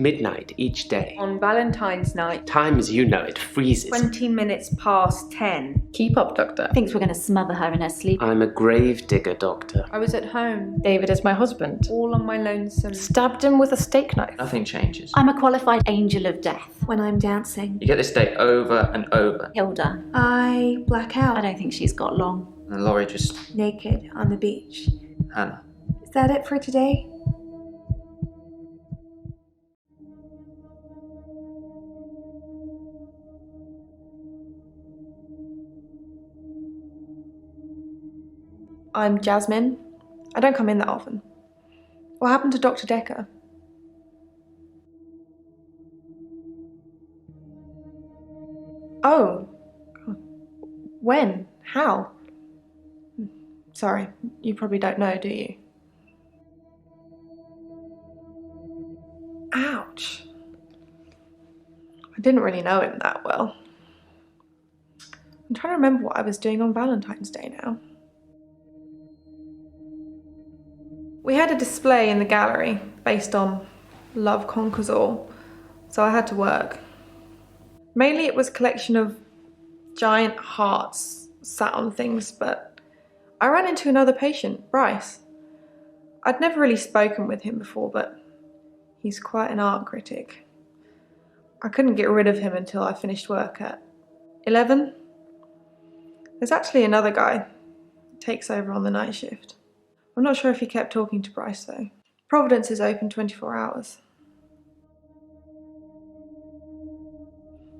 midnight each day. On Valentine's night. Time as you know it freezes. 20 minutes past 10. Keep up, Doctor. Thinks we're going to smother her in her sleep. I'm a grave digger, Doctor. I was at home. David is my husband. All on my lonesome. Stabbed him with a steak knife. Nothing changes. I'm a qualified angel of death. When I'm dancing, You get this day over and over. Hilda, I black out. I don't think she's got long. And Laurie just... Naked on the beach. Hannah. Is that it for today? I'm Jasmine. I don't come in that often. What happened to Dr. Dekker? Oh. When? How? Sorry, you probably don't know, do you? Ouch. I didn't really know him that well. I'm trying to remember what I was doing on Valentine's Day now. We had a display in the gallery based on Love Conquers All, so I had to work. Mainly it was a collection of giant hearts sat on things, but I ran into another patient, Bryce. I'd never really spoken with him before, but he's quite an art critic. I couldn't get rid of him until I finished work at 11. There's actually another guy who takes over on the night shift. I'm not sure if he kept talking to Bryce though. Providence is open 24 hours.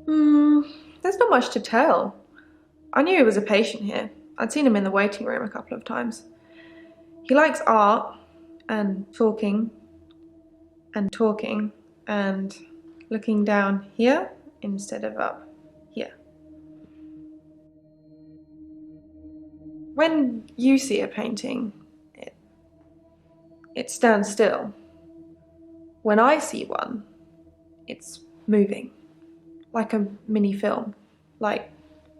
There's not much to tell. I knew he was a patient here. I'd seen him in the waiting room a couple of times. He likes art and talking and looking down here instead of up here. When you see a painting, it stands still. When I see one, it's moving, like a mini film, like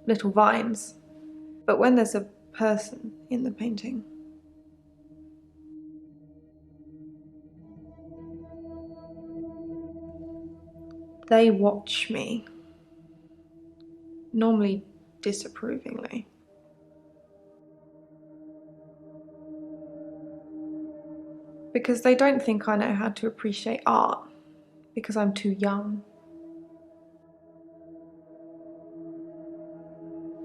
little vines. But when there's a person in the painting, they watch me, normally disapprovingly. Because they don't think I know how to appreciate art, because I'm too young.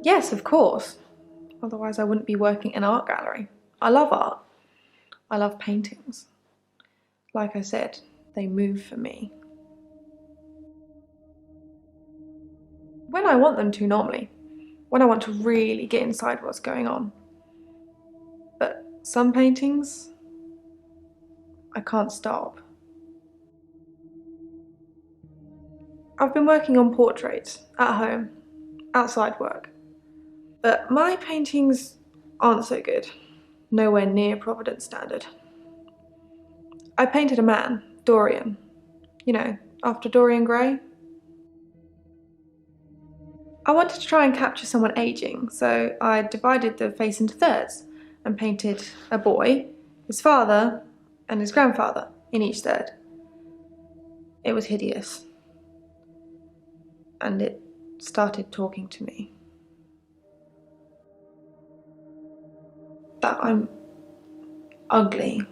Yes, of course. Otherwise I wouldn't be working in an art gallery. I love art. I love paintings. Like I said, they move for me. When I want them to, normally. When I want to really get inside what's going on. But some paintings, I can't stop. I've been working on portraits, at home, outside work. But my paintings aren't so good. Nowhere near Providence standard. I painted a man, Dorian. You know, after Dorian Gray. I wanted to try and capture someone aging, so I divided the face into thirds and painted a boy, his father, and his grandfather in each third. It was hideous. And it started talking to me. That I'm ugly,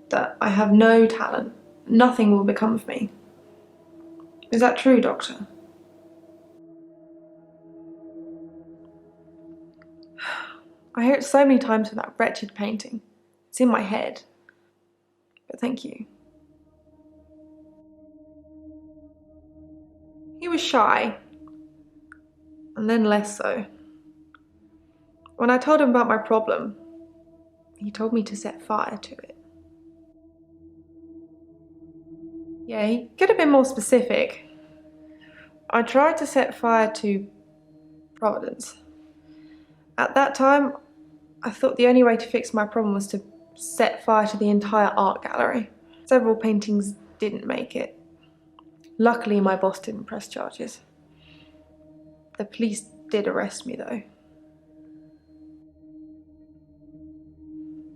that I have no talent, nothing will become of me. Is that true, Doctor? I hear it so many times with that wretched painting. It's in my head. But thank you. He was shy, and then less so. When I told him about my problem, he told me to set fire to it. Yeah, he could have been more specific. I tried to set fire to Providence. At that time, I thought the only way to fix my problem was to set fire to the entire art gallery. Several paintings didn't make it. Luckily, my boss didn't press charges. The police did arrest me, though.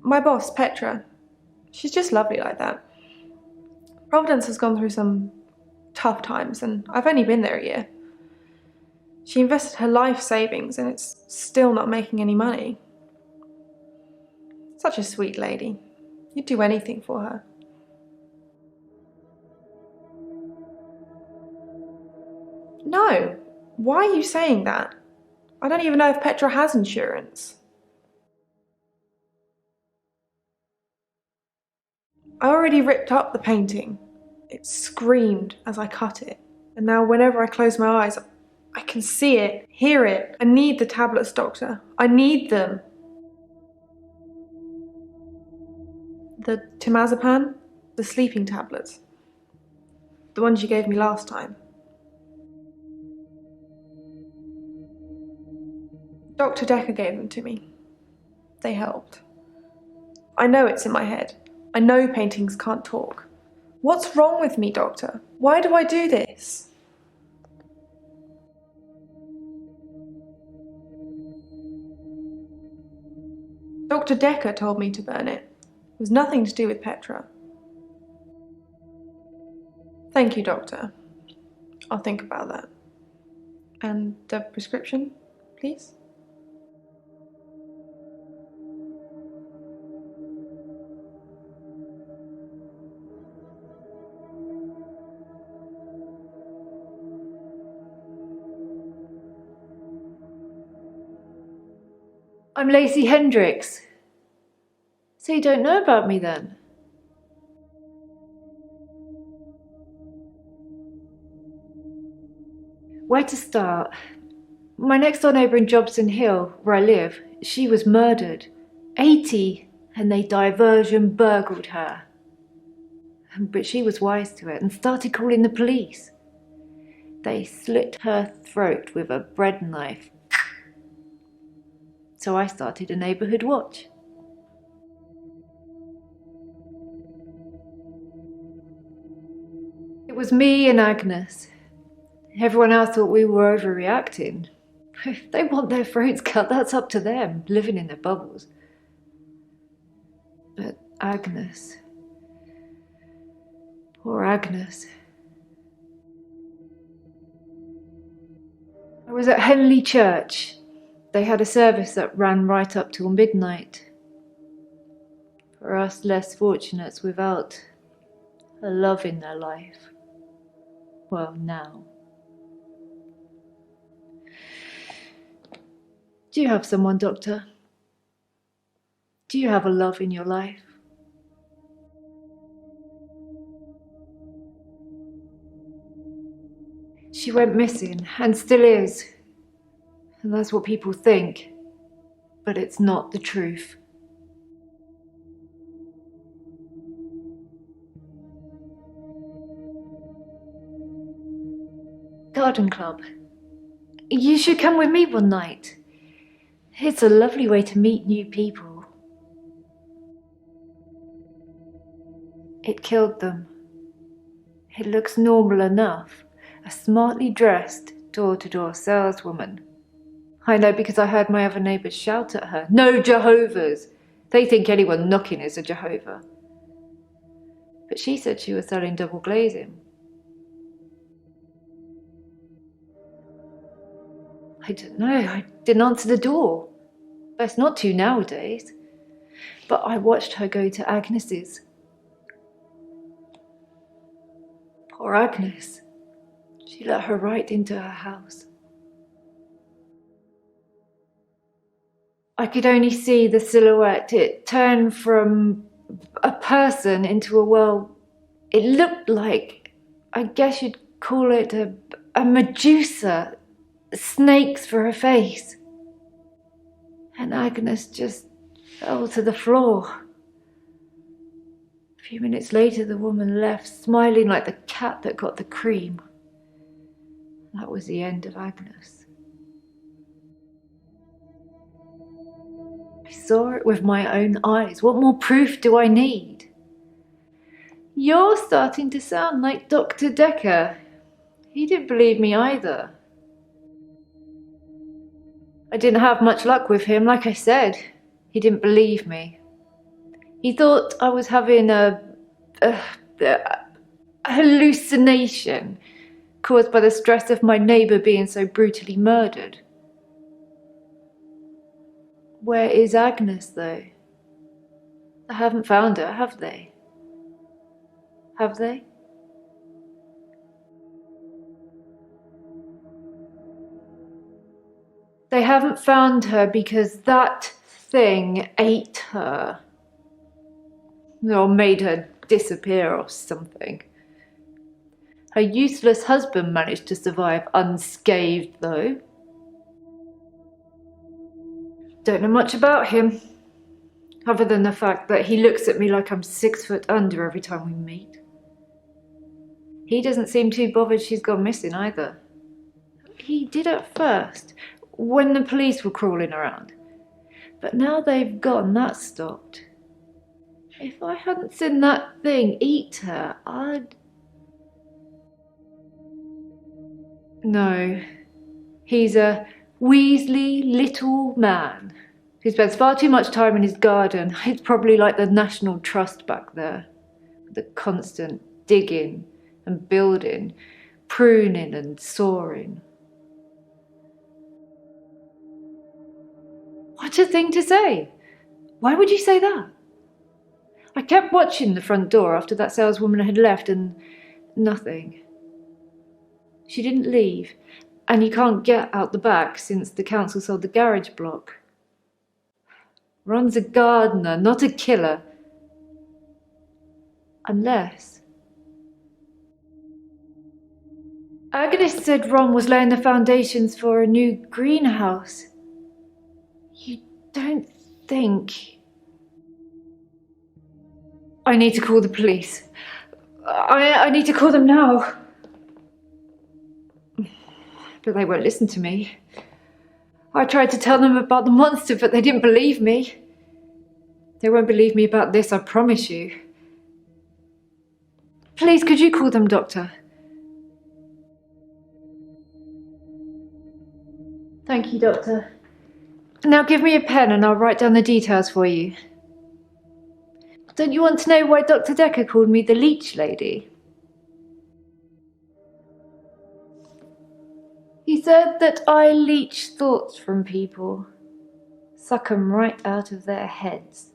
My boss, Petra, she's just lovely like that. Providence has gone through some tough times, and I've only been there a year. She invested her life savings, and it's still not making any money. Such a sweet lady. You'd do anything for her. No. Why are you saying that? I don't even know if Petra has insurance. I already ripped up the painting. It screamed as I cut it. And now whenever I close my eyes, I can see it, hear it. I need the tablets, Doctor. I need them. The temazepam? The sleeping tablets. The ones you gave me last time. Dr. Dekker gave them to me. They helped. I know it's in my head. I know paintings can't talk. What's wrong with me, Doctor? Why do I do this? Dr. Dekker told me to burn it. It was nothing to do with Petra. Thank you, Doctor. I'll think about that. And the prescription, please? I'm Lacey Hendricks. So you don't know about me then? Where to start? My next door neighbour in Jobson Hill, where I live, she was murdered. 80, and they diversion burgled her. But she was wise to it and started calling the police. They slit her throat with a bread knife. So I started a neighbourhood watch. It was me and Agnes. Everyone else thought we were overreacting. If they want their throats cut, that's up to them, living in their bubbles. But Agnes... Poor Agnes. I was at Henley Church. They had a service that ran right up till midnight. For us less fortunates without a love in their life. Well, now. Do you have someone, Doctor? Do you have a love in your life? She went missing, and still is. And that's what people think. But it's not the truth. Garden club. You should come with me one night. It's a lovely way to meet new people. It killed them. It looks normal enough. A smartly dressed door-to-door saleswoman. I know because I heard my other neighbours shout at her. No Jehovah's! They think anyone knocking is a Jehovah. But she said she was selling double glazing. I don't know, I didn't answer the door. Best not to nowadays. But I watched her go to Agnes's. Poor Agnes. She let her right into her house. I could only see the silhouette. It turned from a person into it looked like, I guess you'd call it a Medusa, snakes for her face. And Agnes just fell to the floor. A few minutes later, the woman left, smiling like the cat that got the cream. That was the end of Agnes. I saw it with my own eyes. What more proof do I need? You're starting to sound like Dr. Dekker. He didn't believe me either. I didn't have much luck with him, like I said. He didn't believe me. He thought I was having hallucination caused by the stress of my neighbour being so brutally murdered. Where is Agnes, though? I haven't found her, have they? Have they? They haven't found her because that thing ate her. Or made her disappear or something. Her useless husband managed to survive unscathed, though. Don't know much about him, other than the fact that he looks at me like I'm 6 foot under every time we meet. He doesn't seem too bothered she's gone missing either. He did at first, when the police were crawling around. But now they've gone, that stopped. If I hadn't seen that thing eat her, I'd... No. He's a weaselly little man who spends far too much time in his garden. It's probably like the National Trust back there. The constant digging and building, pruning and sawing. What a thing to say! Why would you say that? I kept watching the front door after that saleswoman had left and nothing. She didn't leave, and you can't get out the back since the council sold the garage block. Ron's a gardener, not a killer. Unless... Agnes said Ron was laying the foundations for a new greenhouse. You don't think... I need to call the police. I need to call them now. But they won't listen to me. I tried to tell them about the monster, but they didn't believe me. They won't believe me about this, I promise you. Please, could you call them, Doctor? Thank you, Doctor. Now give me a pen and I'll write down the details for you. Don't you want to know why Dr. Dekker called me the leech lady? He said that I leech thoughts from people, suck 'em right out of their heads.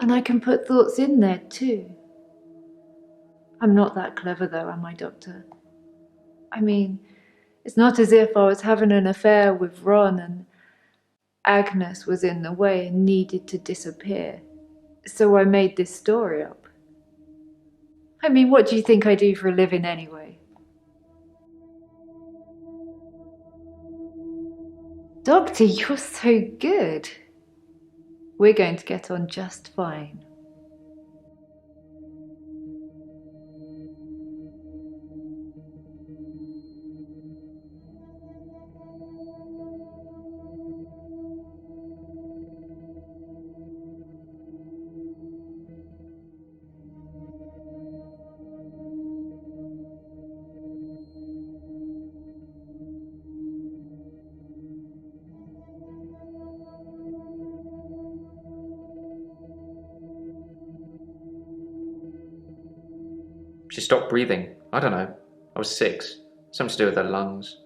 And I can put thoughts in there too. I'm not that clever though, am I, Doctor? I mean, it's not as if I was having an affair with Ron and Agnes was in the way and needed to disappear. So I made this story up. I mean, what do you think I do for a living anyway? Doctor, you're so good. We're going to get on just fine. She stopped breathing. I don't know. I was 6. Something to do with her lungs.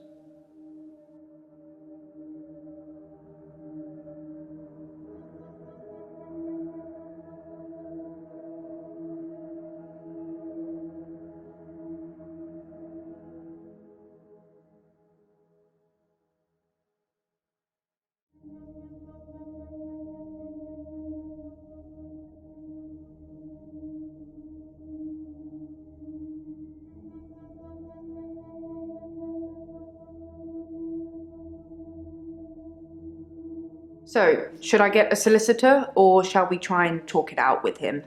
So, should I get a solicitor or shall we try and talk it out with him?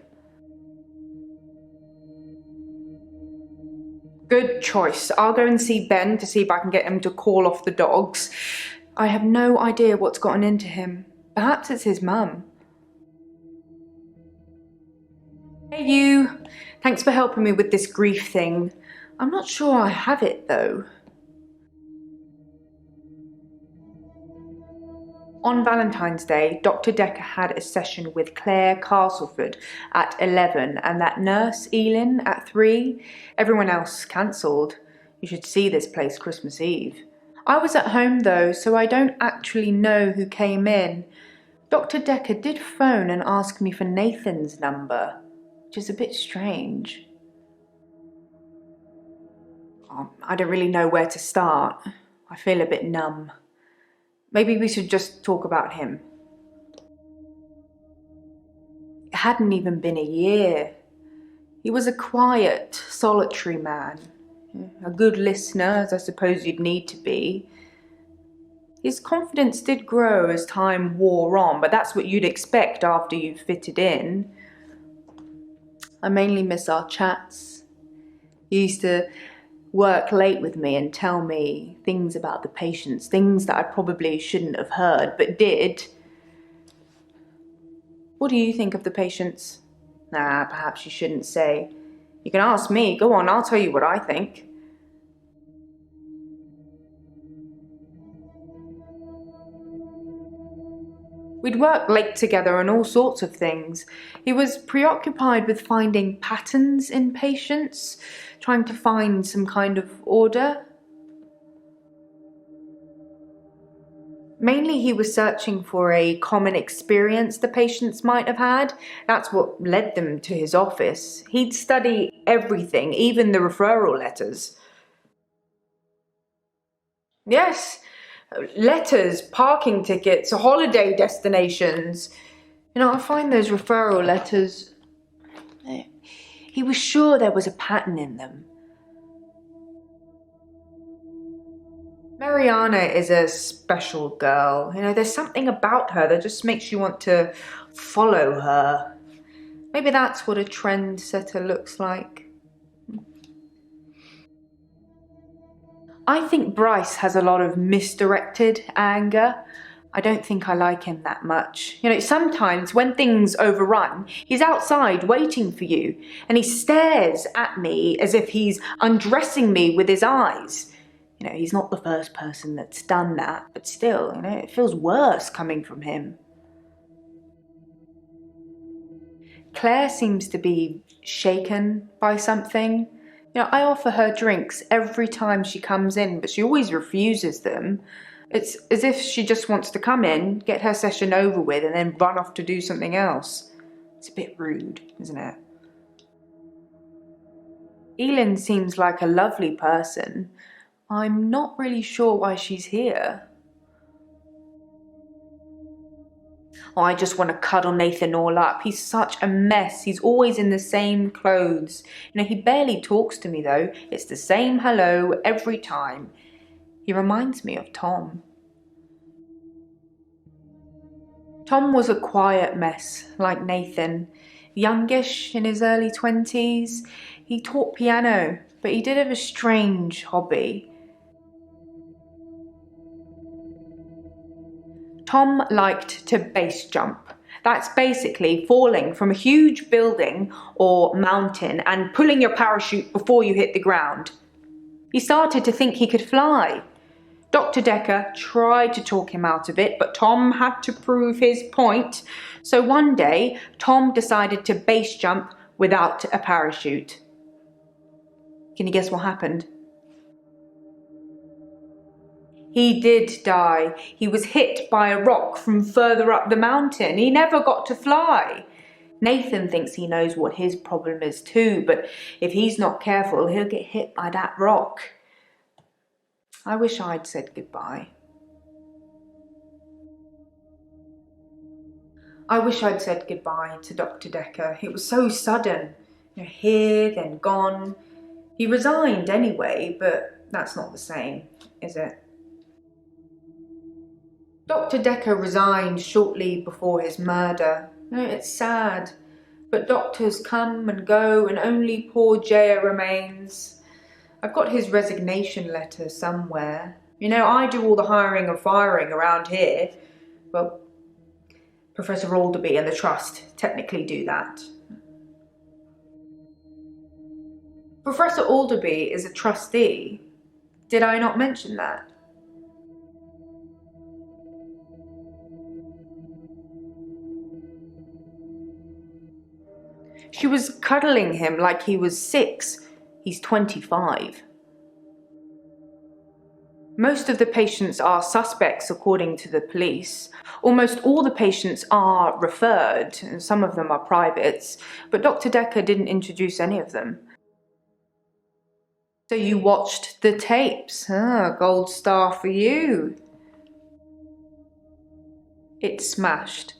Good choice. I'll go and see Ben to see if I can get him to call off the dogs. I have no idea what's gotten into him. Perhaps it's his mum. Hey you! Thanks for helping me with this grief thing. I'm not sure I have it though. On Valentine's Day, Dr. Dekker had a session with Claire Castleford at 11 and that nurse, Elin, at 3. Everyone else cancelled. You should see this place Christmas Eve. I was at home though, so I don't actually know who came in. Dr. Dekker did phone and ask me for Nathan's number, which is a bit strange. I don't really know where to start. I feel a bit numb. Maybe we should just talk about him. It hadn't even been a year. He was a quiet, solitary man. A good listener, as I suppose you'd need to be. His confidence did grow as time wore on, but that's what you'd expect after you've fitted in. I mainly miss our chats. He used to work late with me and tell me things about the patients, things that I probably shouldn't have heard, but did. What do you think of the patients? Nah, perhaps you shouldn't say. You can ask me, go on, I'll tell you what I think. We'd work late together on all sorts of things. He was preoccupied with finding patterns in patients, trying to find some kind of order. Mainly he was searching for a common experience the patients might have had. That's what led them to his office. He'd study everything, even the referral letters. Yes, letters, parking tickets, holiday destinations. I find those referral letters, he was sure there was a pattern in them. Mariana is a special girl. There's something about her that just makes you want to follow her. Maybe that's what a trendsetter looks like. I think Bryce has a lot of misdirected anger. I don't think I like him that much. Sometimes when things overrun, he's outside waiting for you and he stares at me as if he's undressing me with his eyes. He's not the first person that's done that, but still, it feels worse coming from him. Claire seems to be shaken by something. I offer her drinks every time she comes in, but she always refuses them. It's as if she just wants to come in, get her session over with, and then run off to do something else. It's a bit rude, isn't it? Elin seems like a lovely person. I'm not really sure why she's here. I just want to cuddle Nathan all up. He's such a mess. He's always in the same clothes. He barely talks to me though. It's the same hello every time. He reminds me of Tom. Tom was a quiet mess, like Nathan. Youngish, in his early 20s. He taught piano, but he did have a strange hobby. Tom liked to base jump. That's basically falling from a huge building or mountain and pulling your parachute before you hit the ground. He started to think he could fly. Dr. Dekker tried to talk him out of it, but Tom had to prove his point. So one day, Tom decided to base jump without a parachute. Can you guess what happened? He did die. He was hit by a rock from further up the mountain. He never got to fly. Nathan thinks he knows what his problem is too, but if he's not careful, he'll get hit by that rock. I wish I'd said goodbye. I wish I'd said goodbye to Dr. Dekker. It was so sudden. Here, then gone. He resigned anyway, but that's not the same, is it? Dr. Dekker resigned shortly before his murder. It's sad, but doctors come and go and only poor Jaya remains. I've got his resignation letter somewhere. I do all the hiring and firing around here. Well, Professor Alderby and the Trust technically do that. Professor Alderby is a trustee. Did I not mention that? She was cuddling him like he was 6. He's 25. Most of the patients are suspects, according to the police. Almost all the patients are referred, and some of them are privates, but Dr. Dekker didn't introduce any of them. So you watched the tapes. Gold star for you. It smashed.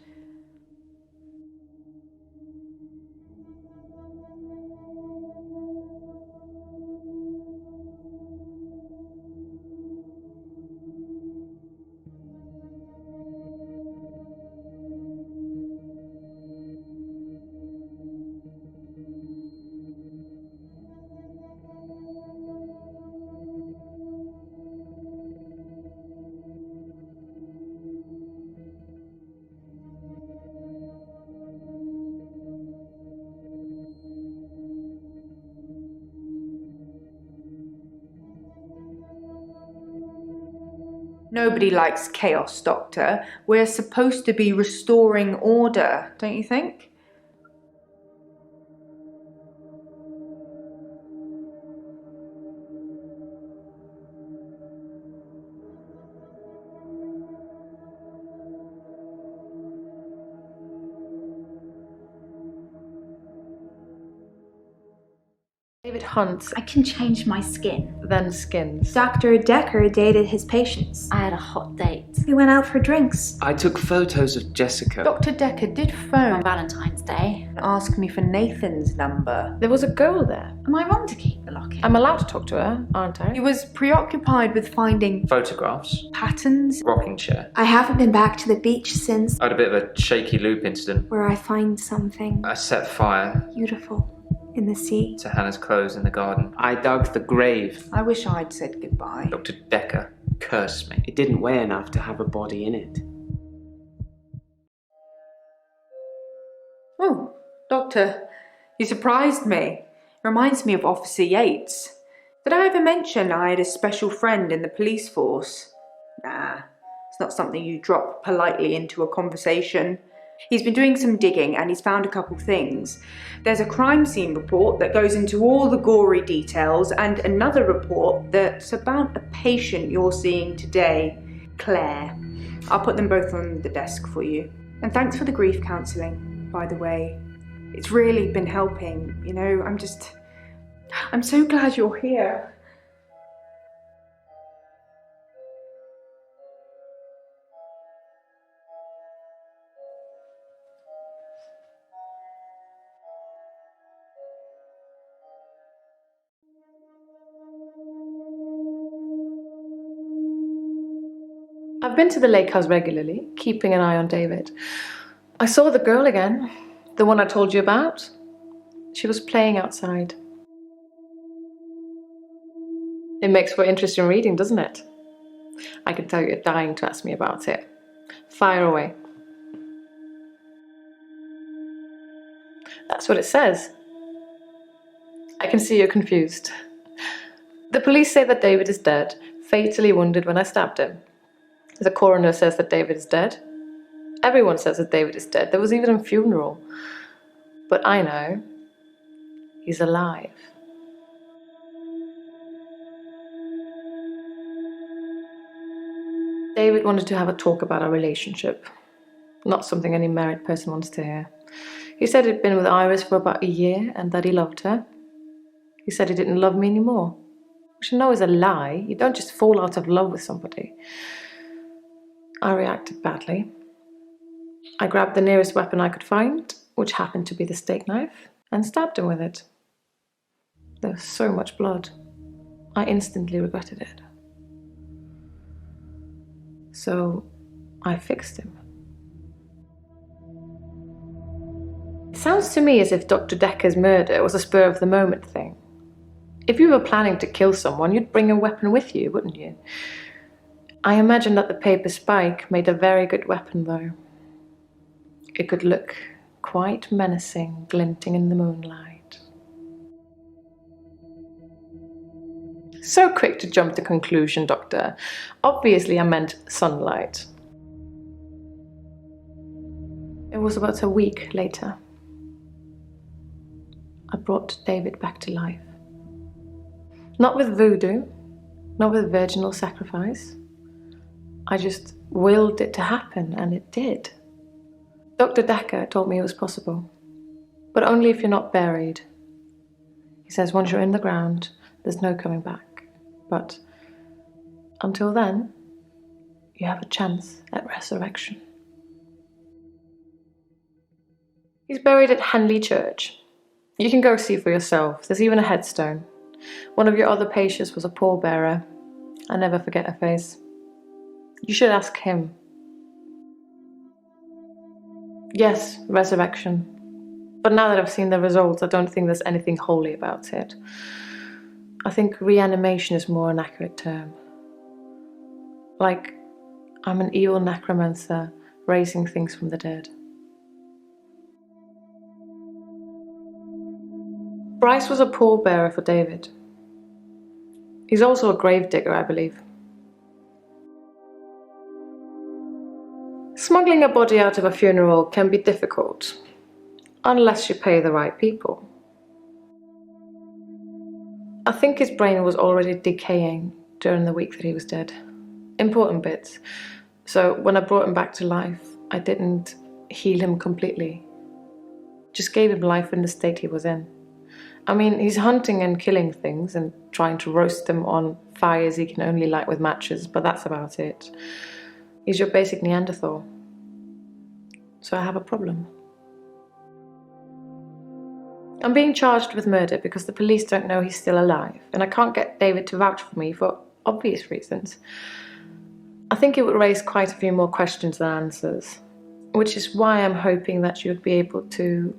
Nobody likes chaos, Doctor. We're supposed to be restoring order, don't you think? David hunts, I can change my skin. then skins. Dr. Dekker dated his patients. I had a hot date We went out for drinks. I took photos of Jessica. Dr. Dekker did on phone Valentine's Day. and ask me for Nathan's number. There was a girl there. Am I wrong to keep the locket? I'm allowed to talk to her, aren't He I? was preoccupied with finding Photographs, patterns. rocking chair. I haven't been back to the beach since, I had a bit of a shaky loop incident. where I find something I set fire beautiful in the sea. to Hannah's clothes in the garden. I dug the grave. I wish I'd said goodbye. Dr. Dekker cursed me. It didn't weigh enough to have a body in it. Oh, Doctor, you surprised me. Reminds me of Officer Yates. Did I ever mention I had a special friend in the police force? Nah, it's not something you drop politely into a conversation. He's been doing some digging and he's found a couple things. There's a crime scene report that goes into all the gory details and another report that's about a patient you're seeing today, Claire. I'll put them both on the desk for you. And thanks for the grief counselling, by the way. It's really been helping, you know, I'm so glad you're here. I've been to the lake house regularly, keeping an eye on David. I saw the girl again, the one I told you about. She was playing outside. It makes for interesting reading, doesn't it? I can tell you're dying to ask me about it. Fire away. That's what it says. I can see you're confused. The police say that David is dead, fatally wounded when I stabbed him. The coroner says that David is dead. Everyone says that David is dead. There was even a funeral. But I know he's alive. David wanted to have a talk about our relationship. Not something any married person wants to hear. He said he'd been with Iris for about a year and that he loved her. He said he didn't love me anymore. Which I know is a lie. You don't just fall out of love with somebody. I reacted badly. I grabbed the nearest weapon I could find, which happened to be the steak knife, and stabbed him with it. There was so much blood. I instantly regretted it. So I fixed him. It sounds to me as if Dr. Dekker's murder was a spur-of-the-moment thing. If you were planning to kill someone, you'd bring a weapon with you, wouldn't you? I imagine that the paper spike made a very good weapon, though. It could look quite menacing, glinting in the moonlight. So quick to jump to conclusion, Doctor. Obviously, I meant sunlight. It was about a week later. I brought David back to life. Not with voodoo, not with virginal sacrifice. I just willed it to happen, and it did. Dr. Dekker told me it was possible, but only if you're not buried. He says once you're in the ground, there's no coming back. But until then, you have a chance at resurrection. He's buried at Henley Church. You can go see for yourself. There's even a headstone. One of your other patients was a pallbearer. I never forget her face. You should ask him. Yes, resurrection. But now that I've seen the results, I don't think there's anything holy about it. I think reanimation is more an accurate term. Like, I'm an evil necromancer raising things from the dead. Bryce was a pallbearer for David. He's also a gravedigger, I believe. Smuggling a body out of a funeral can be difficult, unless you pay the right people. I think his brain was already decaying during the week that he was dead. Important bits. So when I brought him back to life, I didn't heal him completely. Just gave him life in the state he was in. I mean, he's hunting and killing things and trying to roast them on fires he can only light with matches, but that's about it. He's your basic Neanderthal. So I have a problem. I'm being charged with murder because the police don't know he's still alive, and I can't get David to vouch for me for obvious reasons. I think it would raise quite a few more questions than answers, which is why I'm hoping that you would be able to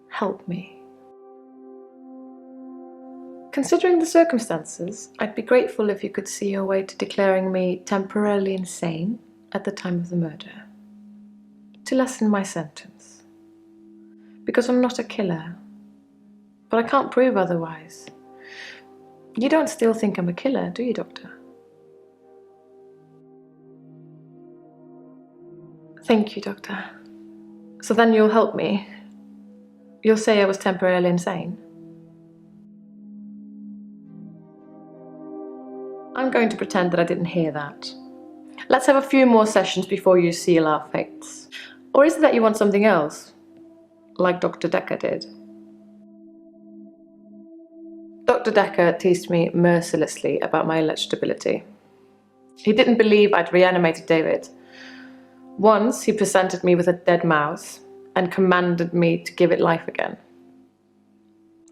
help me. Considering the circumstances, I'd be grateful if you could see your way to declaring me temporarily insane at the time of the murder, to lessen my sentence. Because I'm not a killer, but I can't prove otherwise. You don't still think I'm a killer, do you, Doctor? Thank you, Doctor. So then you'll help me? You'll say I was temporarily insane? I'm going to pretend that I didn't hear that. Let's have a few more sessions before you seal our fates. Or is it that you want something else? Like Dr. Dekker did? Dr. Dekker teased me mercilessly about my eligibility. He didn't believe I'd reanimated David. Once he presented me with a dead mouse and commanded me to give it life again.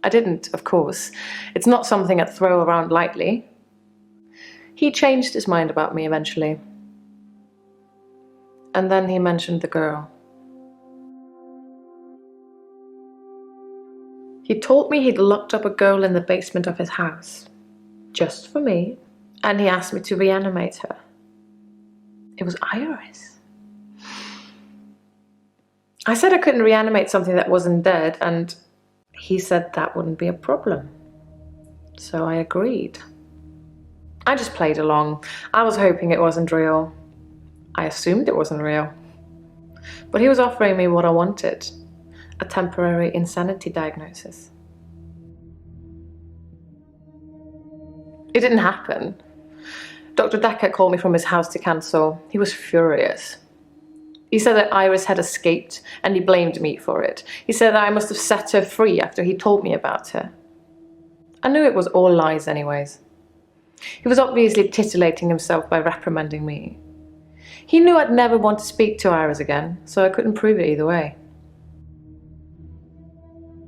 I didn't, of course. It's not something I'd throw around lightly. He changed his mind about me eventually. And then he mentioned the girl. He told me he'd locked up a girl in the basement of his house, just for me, and he asked me to reanimate her. It was Iris. I said I couldn't reanimate something that wasn't dead, and he said that wouldn't be a problem. So I agreed. I just played along. I was hoping it wasn't real. I assumed it wasn't real. But he was offering me what I wanted. A temporary insanity diagnosis. It didn't happen. Dr. Dekker called me from his house to cancel. He was furious. He said that Iris had escaped and he blamed me for it. He said that I must have set her free after he told me about her. I knew it was all lies anyways. He was obviously titillating himself by reprimanding me. He knew I'd never want to speak to Iris again, so I couldn't prove it either way.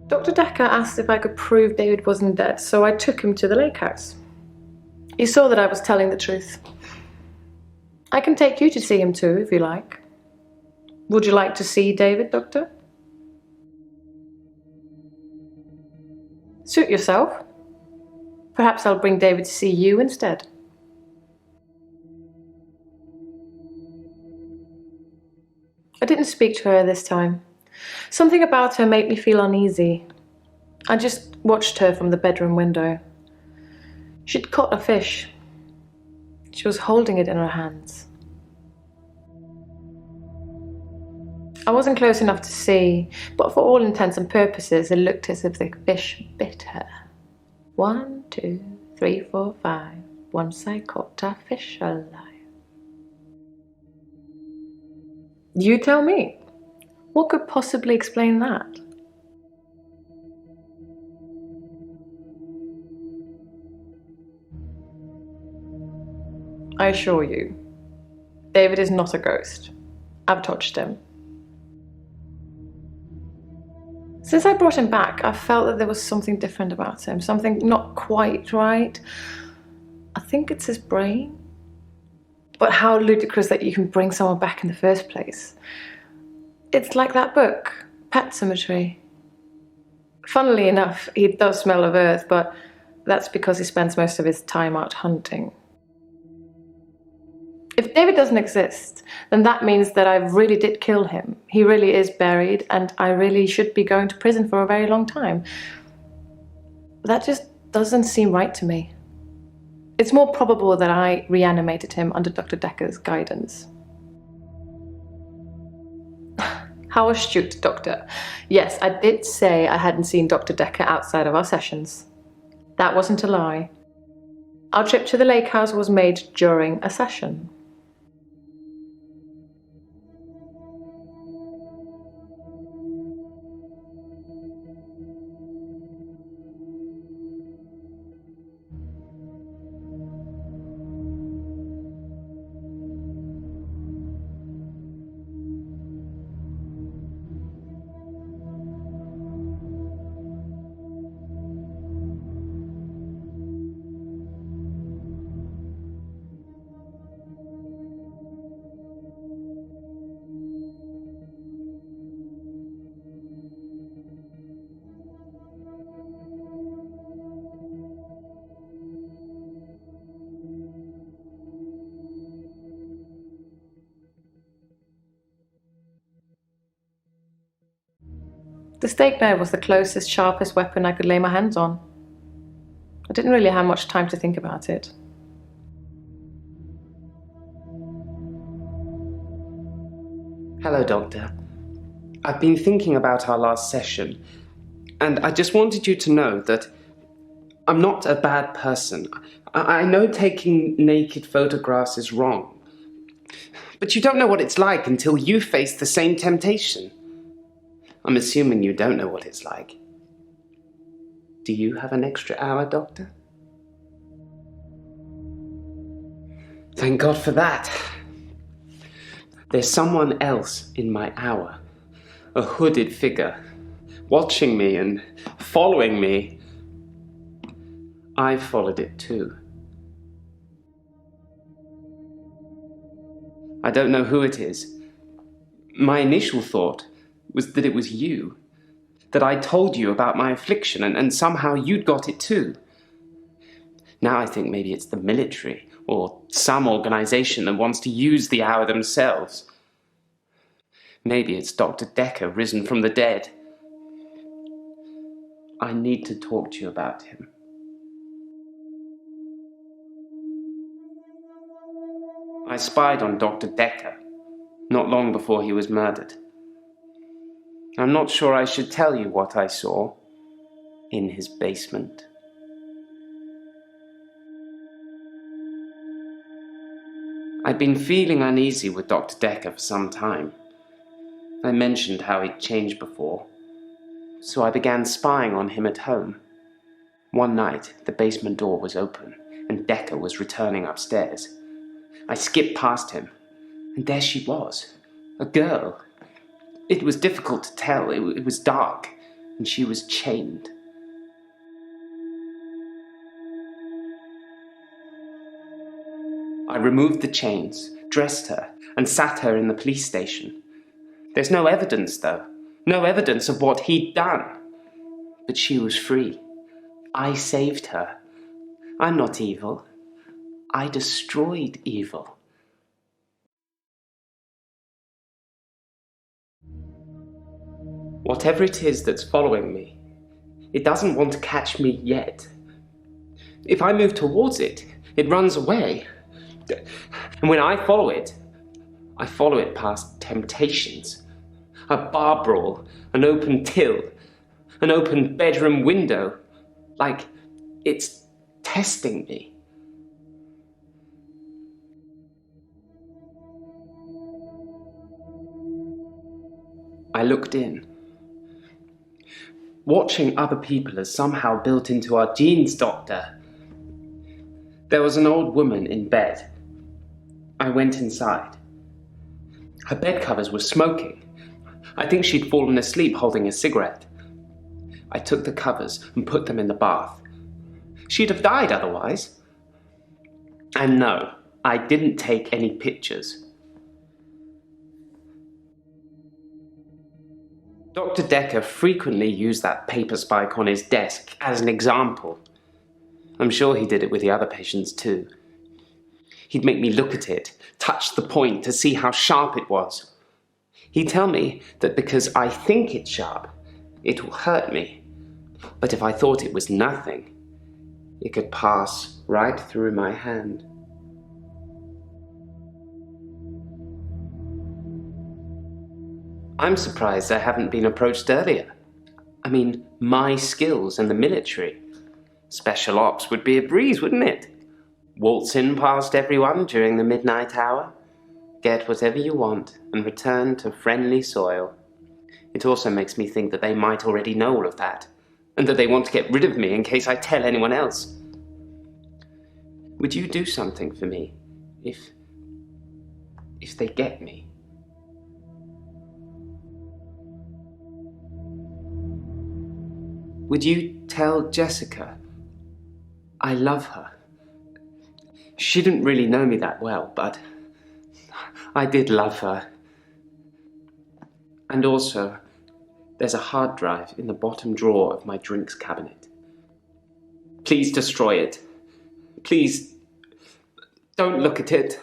Dr. Dekker asked if I could prove David wasn't dead, so I took him to the lake house. He saw that I was telling the truth. I can take you to see him too, if you like. Would you like to see David, Doctor? Suit yourself. Perhaps I'll bring David to see you instead. I didn't speak to her this time. Something about her made me feel uneasy. I just watched her from the bedroom window. She'd caught a fish. She was holding it in her hands. I wasn't close enough to see, but for all intents and purposes, it looked as if the fish bit her. 1, 2, 3, 4, 5. Once I caught a fish alive. You tell me, what could possibly explain that? I assure you, David is not a ghost. I've touched him. Since I brought him back, I felt that there was something different about him, something not quite right. I think it's his brain. But how ludicrous that you can bring someone back in the first place. It's like that book, Pet Cemetery. Funnily enough, he does smell of earth, but that's because he spends most of his time out hunting. If David doesn't exist, then that means that I really did kill him. He really is buried, and I really should be going to prison for a very long time. That just doesn't seem right to me. It's more probable that I reanimated him under Dr. Dekker's guidance. How astute, Doctor. Yes, I did say I hadn't seen Dr. Dekker outside of our sessions. That wasn't a lie. Our trip to the lake house was made during a session. The steak knife was the closest, sharpest weapon I could lay my hands on. I didn't really have much time to think about it. Hello, Doctor. I've been thinking about our last session, and I just wanted you to know that I'm not a bad person. I know taking naked photographs is wrong, but you don't know what it's like until you face the same temptation. I'm assuming you don't know what it's like. Do you have an extra hour, Doctor? Thank God for that. There's someone else in my hour. A hooded figure, watching me and following me. I've followed it too. I don't know who it is. My initial thought was that it was you, that I told you about my affliction and somehow you'd got it too. Now I think maybe it's the military or some organization that wants to use the hour themselves. Maybe it's Dr. Dekker risen from the dead. I need to talk to you about him. I spied on Dr. Dekker not long before he was murdered. I'm not sure I should tell you what I saw in his basement. I'd been feeling uneasy with Dr. Dekker for some time. I mentioned how he'd changed before, so I began spying on him at home. One night, the basement door was open, and Dekker was returning upstairs. I skipped past him, and there she was, a girl. It was difficult to tell. It was dark, and she was chained. I removed the chains, dressed her, and sat her in the police station. There's no evidence, though. No evidence of what he'd done. But she was free. I saved her. I'm not evil. I destroyed evil. Whatever it is that's following me, it doesn't want to catch me yet. If I move towards it, it runs away. And when I follow it past temptations. A bar brawl, an open till, an open bedroom window. Like it's testing me. I looked in. Watching other people is somehow built into our genes, Doctor. There was an old woman in bed. I went inside. Her bed covers were smoking. I think she'd fallen asleep holding a cigarette. I took the covers and put them in the bath. She'd have died otherwise. And no, I didn't take any pictures. Dr. Dekker frequently used that paper spike on his desk as an example. I'm sure he did it with the other patients too. He'd make me look at it, touch the point to see how sharp it was. He'd tell me that because I think it's sharp, it will hurt me. But if I thought it was nothing, it could pass right through my hand. I'm surprised I haven't been approached earlier. I mean, my skills in the military. Special ops would be a breeze, wouldn't it? Waltz in past everyone during the midnight hour, get whatever you want, and return to friendly soil. It also makes me think that they might already know all of that, and that they want to get rid of me in case I tell anyone else. Would you do something for me if they get me? Would you tell Jessica I love her? She didn't really know me that well, but I did love her. And also, there's a hard drive in the bottom drawer of my drinks cabinet. Please destroy it. Please, don't look at it.